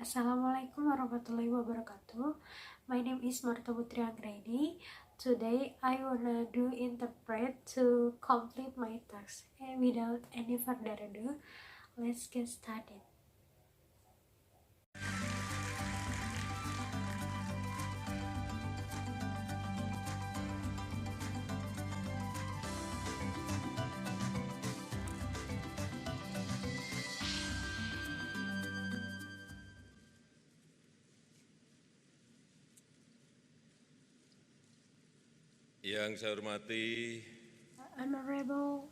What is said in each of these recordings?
Assalamualaikum warahmatullahi wabarakatuh. My name is Marta Putri Anggraini. Today I wanna do interpret to complete my task. And without any further ado, let's get started. Yang saya hormati Honorable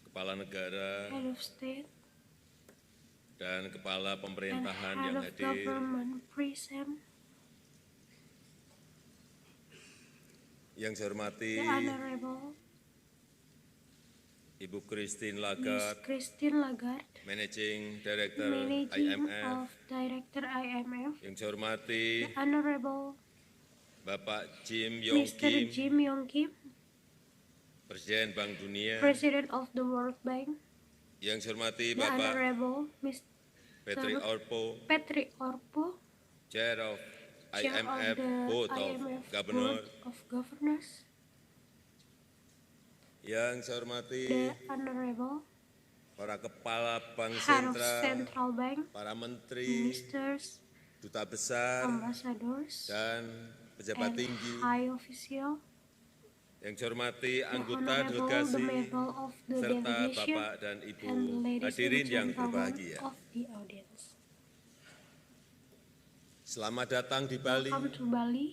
Kepala Negara Head of State dan Kepala and Pemerintahan Head yang of hadir, Government present, yang saya hormati the Honorable Ibu Christine Miss Lagarde, Christine Lagarde, Managing Director Managing IMF, of Director IMF, yang saya hormati the Honorable Bapak Jim Yong Mr. Kim, Jim Yong Kim, Presiden Bank Dunia, President of the World Bank, yang saya hormati the Bapak Honorable Mr. Petri Orpo, Petri Orpo, Chair of Chair IMF of the Board of IMF Governors, Board of Governors, yang saya hormati the Honorable para Kepala Bank Head of Sentral, Central Bank, para Menteri, Ministers, Duta Besar, Ambassadors, dan pejabat and tinggi, High Official, yang saya hormati the anggota Honorable, the delegasi, Member of the serta Delegation, Bapak dan Ibu and ladies hadirin and yang gentlemen berbahagia. of the audience. Selamat datang di Bali, Welcome to Bali,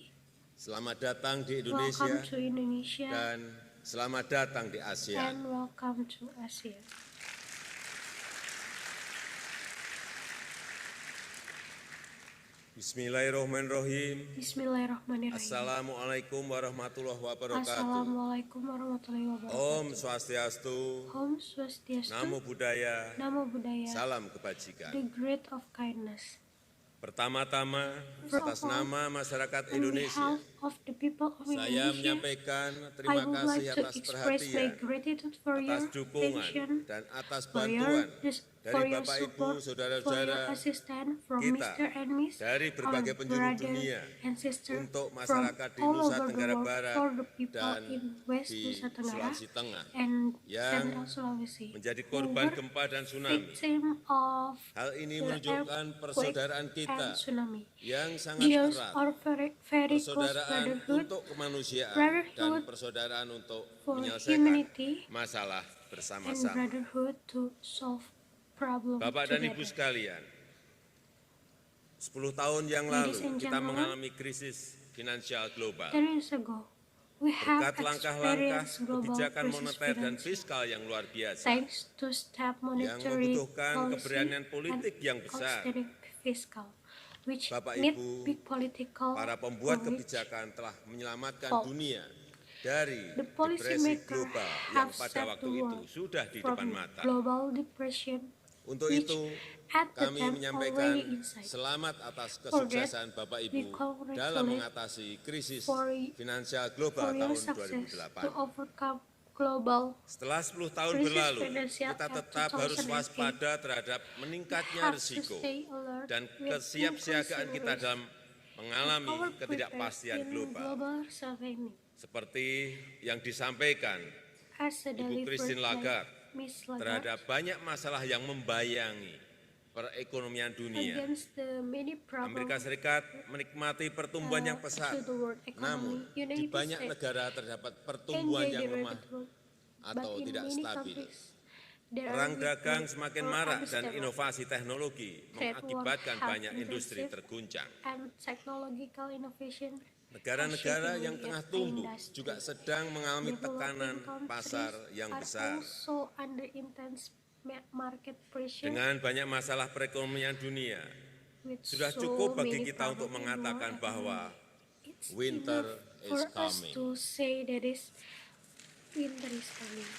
selamat datang di welcome Indonesia, to Indonesia, dan selamat datang di ASEAN. and welcome to Asia. Bismillahirrahmanirrahim. Bismillahirrahmanirrahim. Assalamualaikum warahmatullahi wabarakatuh. Assalamualaikum warahmatullahi wabarakatuh. Om Swastiastu, Om Swastiastu, Namo Buddhaya, Namo Buddhaya, Salam Kebajikan. the great of kindness. Pertama-tama, atas nama masyarakat On Indonesia, behalf of the people of saya Indonesia, menyampaikan I terima would kasih like to atas express my perhatian, gratitude for atas your dukungan, attention, dan atas for bantuan for dari your Bapak Ibu, support, for your saudara-saudara assistance from kita Mr. and Miss, dari our berbagai penjuru brother dunia and sister untuk from masyarakat di all Nusa over the Tenggara world, Barat for the people dan in West di Nusa Tenggara Sulawesi Tengah and yang Central Sulawesi, menjadi who korban were gempa dan tsunami. victim of Hal ini the menunjukkan earthquake persaudaraan kita and tsunami. yang sangat Those erat, are very close persaudaraan brotherhood untuk kemanusiaan dan brotherhood persaudaraan untuk for menyelesaikan humanity masalah and bersama-sama. brotherhood to solve problem Bapak dan Ibu together. sekalian, 10 tahun yang Ladies lalu and kita gentlemen, mengalami krisis finansial global. 10 years ago, we have Berkat langkah-langkah experienced global kebijakan crisis moneter dan finance fiskal yang luar biasa, thanks to step yang monetary membutuhkan policy keberanian politik and yang besar. austerity fiscal, which Bapak, need Ibu, big political para pembuat courage. kebijakan telah menyelamatkan Fault. dunia dari The policy depresi maker global yang have pada saved waktu the itu world sudah di from depan mata. global depression, Untuk which itu, at the kami time menyampaikan already inside. selamat atas For that, kesuksesan Bapak we Ibu congratulate dalam mengatasi krisis for finansial for global your tahun success 2008. to overcome global Setelah 10 tahun krisis berlalu, finansial kita at tetap harus 2008. waspada terhadap meningkatnya have to risiko stay alert dan with kesiapsiagaan increasing kita risk dalam mengalami our ketidakpastian prepared in global. global surveying, Seperti yang disampaikan as Ibu delivered Christine by Lagarde Miss Lagarde, terhadap banyak masalah yang membayangi perekonomian dunia. against the many Amerika problems Serikat menikmati pertumbuhan yang pesat, to the world namun economy. di United banyak States negara terdapat pertumbuhan enjoy yang the lemah rapid growth, atau but in tidak many stabil. countries, there are Perang weak dagang growth semakin or marak dan unstable. inovasi teknologi Trade war mengakibatkan have banyak industri intensive terguncang. and technological innovation. Negara-negara shaping yang the tengah tumbuh industry. juga sedang mengalami tekanan Developing pasar countries yang are besar. also under intense market pressure Dengan banyak masalah perekonomian dunia, with sudah so cukup bagi many kita untuk problems in mengatakan world bahwa economy. It's winter enough is for us coming. to say that is winter is coming.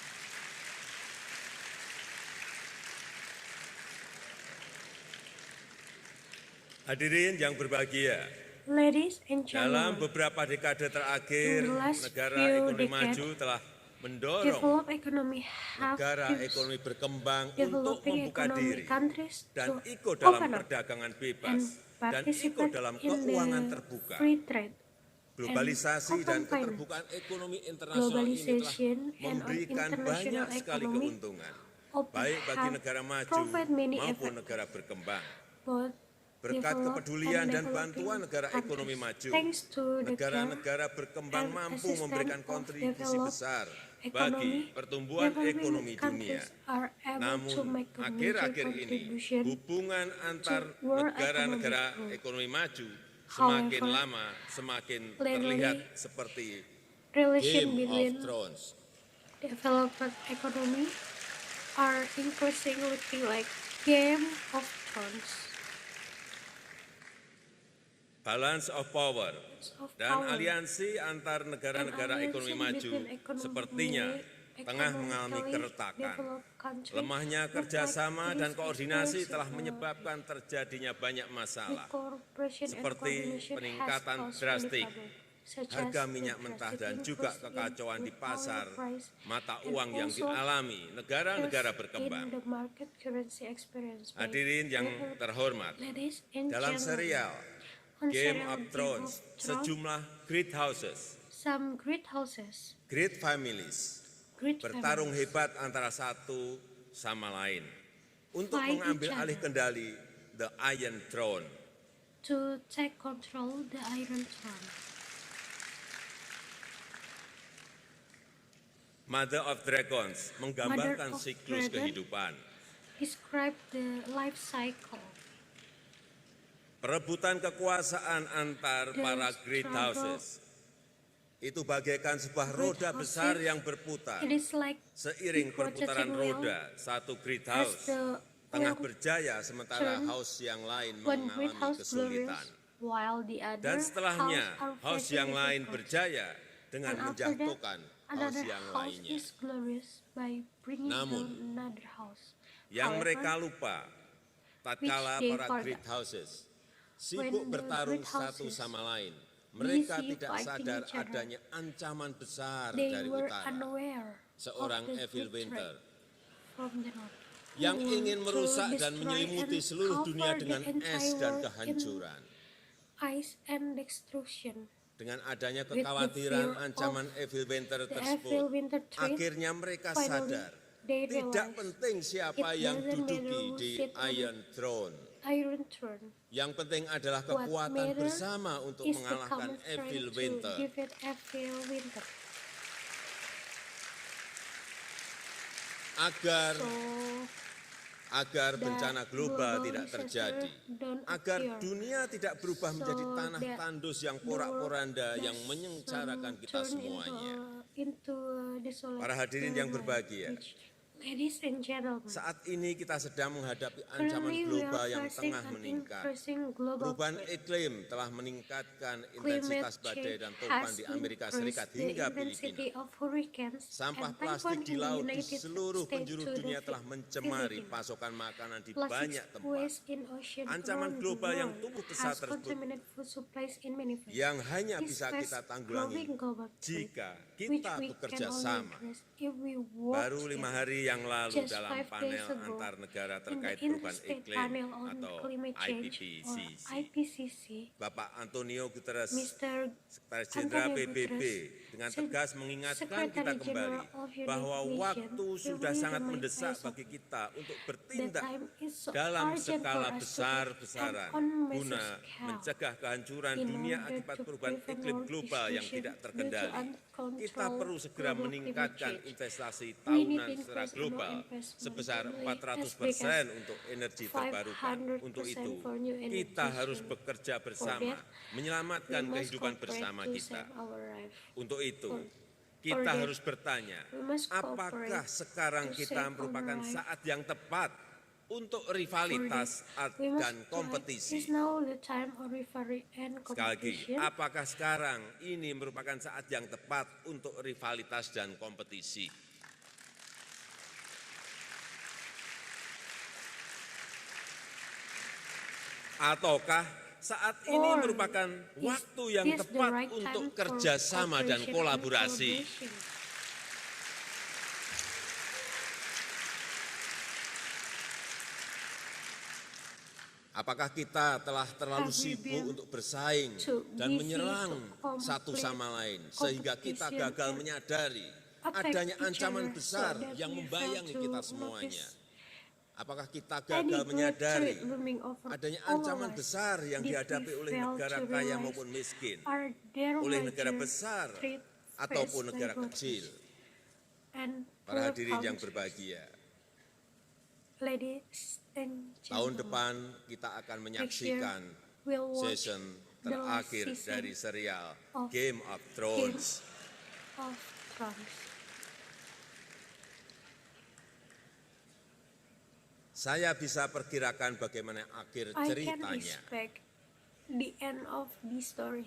Hadirin yang berbahagia, Ladies and dalam gentlemen, beberapa dekade terakhir, In the last negara few ekonomi decades, maju telah mendorong Developed economy have negara used ekonomi berkembang untuk developing membuka economy diri countries dan to ikut dalam open up perdagangan and bebas dan ikut participate dalam in keuangan the terbuka. free trade and Globalisasi open dan finance. keterbukaan ekonomi internasional ini telah Globalization and memberikan international banyak sekali economy keuntungan, open baik bagi have negara maju provide many maupun effects, negara berkembang. both Berkat developed kepedulian and dan developing bantuan negara ekonomi countries. maju, Thanks to the care negara-negara berkembang and mampu assistance memberikan of kontribusi developed besar economy, bagi pertumbuhan ekonomi developing dunia. countries are able to Namun, make a major akhir-akhir ini contribution hubungan antar to world negara-negara economic growth. ekonomi maju semakin However, lama semakin lately, terlihat seperti relation Game of between Thrones. developed economy are increasingly looking like Game of Thrones. Balance of power Of dan power. aliansi antar negara-negara And ekonomi alliances maju between economy- sepertinya tengah mengalami economically keretakan. developed countries Lemahnya look kerjasama like dan it is koordinasi telah experiencing menyebabkan terjadinya banyak the masalah, cooperation and seperti coordination peningkatan has caused drastik many problems, such harga as minyak the mentah drastic dan juga increase in kekacauan di crude pasar oil price mata and uang yang also dialami negara-negara shifts berkembang. in the market currency experienced by Hadirin yang other terhormat, ladies and dalam gentlemen. serial On Game serial of Thrones, sejumlah great houses, some great houses, great families great bertarung families, hebat antara satu sama lain untuk Fight mengambil each alih other. kendali the Iron Throne. to take control the Iron Throne. Mother of Dragons menggambarkan Mother of siklus Dragon. kehidupan. Describe the life cycle. Perebutan kekuasaan antar The para great struggle. houses itu bagaikan sebuah Great roda besar houses, yang berputar. It is like Seiring big rotating perputaran wheel roda, satu great as house the tengah wheel berjaya sementara turn, house yang lain one great mengalami house kesulitan. glorious, while the other Dan setelahnya, house are house facing yang lain difficulties. berjaya dengan And after that, menjatuhkan house another yang house lainnya. is glorious by bringing Namun, down another house. Yang However, mereka lupa, tatkala which they para forgot. great houses When sibuk the bertarung great satu houses sama lain, mereka busy tidak fighting sadar each other, adanya ancaman besar they dari were utara, unaware seorang of the Evil great Winter threat from the north, yang who ingin want merusak to dan destroy menyelimuti and seluruh dunia cover the dengan es entire dan world in kehancuran. ice and destruction. Dengan adanya With the kekhawatiran fear ancaman of Evil Winter The Evil tersebut, Winter threat, akhirnya mereka finally, sadar they tidak realize penting siapa it yang doesn't duduki matter who di sit on Iron Throne. Iron Throne. Yang penting adalah What kekuatan matters bersama untuk is the mengalahkan common strength Evil to Winter. defeat Evil Winter. Agar that bencana global global tidak disaster terjadi, don't agar appear. dunia tidak berubah menjadi So tanah that tandus yang the porak-poranda world yang menyengsarakan kita turn semuanya. into a desolate Para hadirin yang berbahagia, ladies and gentlemen, saat ini kita sedang menghadapi ancaman currently we global are yang facing tengah an meningkat. increasing global Perubahan threat. iklim telah meningkatkan Climate intensitas badai change dan topan has di Amerika Serikat increased the hingga intensity Filipina. of hurricanes Sampah and plastik typhoon di in the laut di United seluruh States penjuru to the dunia telah mencemari Philippines. pasokan makanan di Plastic banyak tempat. waste in ocean Ancaman around the global yang world tumbuh pesat has tersebut contaminated food supplies in many places. yang hanya This bisa kita fast tanggulangi growing global threat, jika which kita we bekerja can only sama. address if we work Baru 5 together. hari yang lalu Just dalam 5 days panel ago, antar negara in the terkait perubahan Interstate iklim Panel on atau Climate Change or IPCC, IPCC, Bapak Antonio Guterres, Mr. Sekretaris Jenderal Antonio PBB, Guterres, dengan tegas mengingatkan kita Secretary kembali General of United bahwa Nations, waktu sudah firmly sangat remind mendesak us of bagi kita untuk the bertindak time is so dalam urgent skala for us to besar-besaran act on massive guna scale mencegah kehancuran in dunia order akibat to perubahan prevent iklim world global yang destruction tidak due to terkendali. uncontrolled Kita perlu segera global meningkatkan climate change. investasi We need tahunan to secara increase global our investment sebesar only 400% untuk energi terbarukan. 500% Untuk itu, for new energy kita harus source. bekerja For bersama, that, menyelamatkan we must kehidupan cooperate bersama to kita. save our life. Untuk itu, For kita that, harus bertanya, we must apakah cooperate sekarang to kita save merupakan our life? saat yang tepat untuk For rivalitas that, we must dan try. Is kompetisi? now the time of rivalry and Sekali lagi, competition? apakah sekarang ini merupakan saat yang tepat untuk rivalitas dan kompetisi? Ataukah saat ini Or merupakan is waktu yang this the tepat right untuk time for kerjasama dan cooperation and kolaborasi? collaboration? Apakah kita telah terlalu Have we sibuk been untuk bersaing too dan busy menyerang to satu complete sama lain sehingga kita competition gagal and menyadari attack adanya each ancaman other besar so that yang we membayangi fail kita to semuanya? notice Apakah kita any gagal great menyadari threat looming over adanya all ancaman of us? besar yang Did we dihadapi oleh fail negara to kaya realize maupun miskin, are there oleh negara major besar threats ataupun faced by negara both kecil? and Para poor hadirin yang countries? berbahagia, Ladies and tahun gentlemen, depan kita akan menyaksikan we'll watch season the last terakhir season dari serial of Game of Game Thrones. of Thrones. Saya bisa perkirakan bagaimana akhir I can ceritanya. expect the end of this story.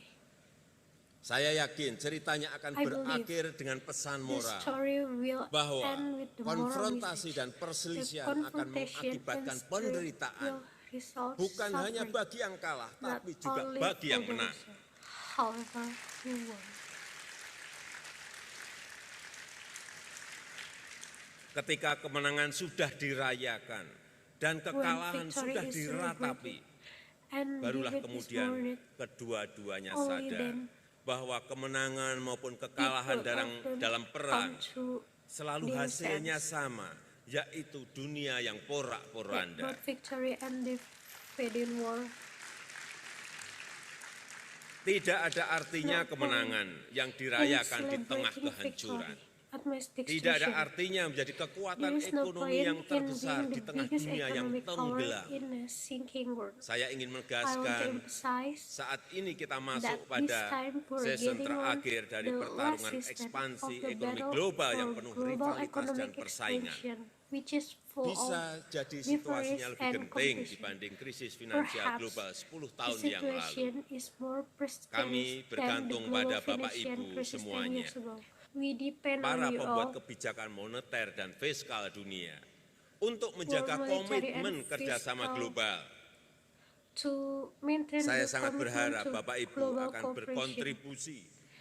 Saya yakin ceritanya akan I believe berakhir dengan pesan The moral story will bahwa end with the moral konfrontasi message. dan The perselisihan akan confrontation mengakibatkan and strife penderitaan, will result bukan hanya suffering, bagi yang kalah, not tapi juga only bagi for yang the menang. loser, however who won. Ketika kemenangan sudah dirayakan dan kekalahan victory sudah is diratapi, And barulah defeat is kemudian mourned, kedua-duanya only sadar then bahwa kemenangan maupun kekalahan people of them dalam perang come to selalu their hasilnya sense sama, yaitu dunia yang that porak-poranda. both victory and defeat in war Tidak ada artinya Not kemenangan yang in dirayakan di tengah celebrating kehancuran. victory amidst Tidak ada destruction. artinya menjadi kekuatan There is no ekonomi point yang in terbesar being di the tengah biggest dunia yang economic power tenggelam. in a sinking world. Saya ingin I want to menegaskan, emphasize saat ini kita masuk that this pada time we're season getting on terakhir dari the pertarungan last season ekspansi of the ekonomi battle global yang for penuh global rivalitas dan economic persaingan. expansion, which is full Bisa of jadi situasinya lebih and genting competition. dibanding krisis finansial Perhaps global 10 The tahun yang lalu. situation is more precarious Kami than the bergantung global pada Bapak financial Ibu crisis 10 semuanya, years ago. We depend para on you pembuat all kebijakan moneter dan fiskal dunia, untuk menjaga monetary and komitmen kerjasama fiscal global. to maintain Saya the sangat commitment berharap to Bapak Ibu global akan cooperation. berkontribusi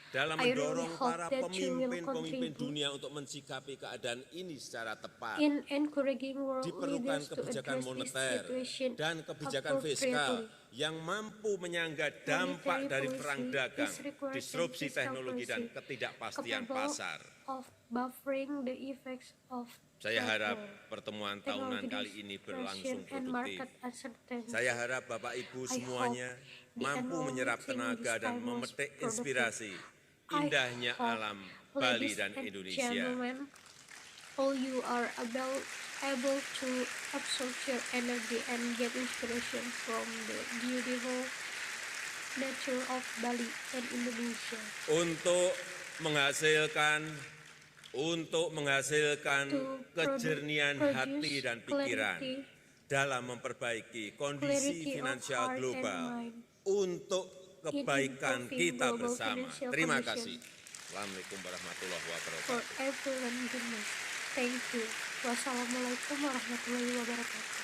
dalam I really mendorong hope para that you will pemimpin-pemimpin contribute dunia untuk mensikapi keadaan ini secara tepat. in encouraging world Diperlukan leaders to kebijakan address this moneter situation dan kebijakan fiskal appropriately. yang mampu menyangga dampak Monetary dari policy perang dagang, is required disrupsi and fiscal teknologi dan policy ketidakpastian capable pasar. of buffering the effects of Saya trade harap war, pertemuan tahunan technology kali ini berlangsung disruption, and produktif. market uncertainty. Saya harap Bapak Ibu I semuanya hope the mampu annual menyerap meeting tenaga this dan time was memetik productive. inspirasi I indahnya hope, alam Bali ladies dan and Indonesia. gentlemen, all you are able to absorb your energy and get inspiration from the beautiful nature of Bali and Indonesia. Untuk menghasilkan To kejernihan produce hati dan pikiran clarity, dalam memperbaiki kondisi clarity of finansial heart and global mind untuk kebaikan improving kita global bersama. financial Terima condition. kasih. Assalamualaikum warahmatullahi for wabarakatuh. everyone goodness. Thank you. Wassalamualaikum warahmatullahi wabarakatuh.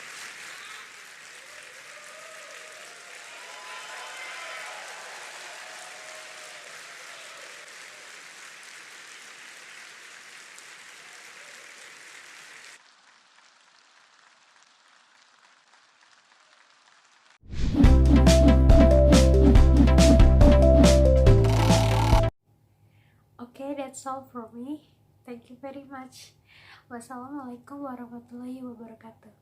Okay, that's all from me. Thank you very much. Wassalamualaikum warahmatullahi wabarakatuh.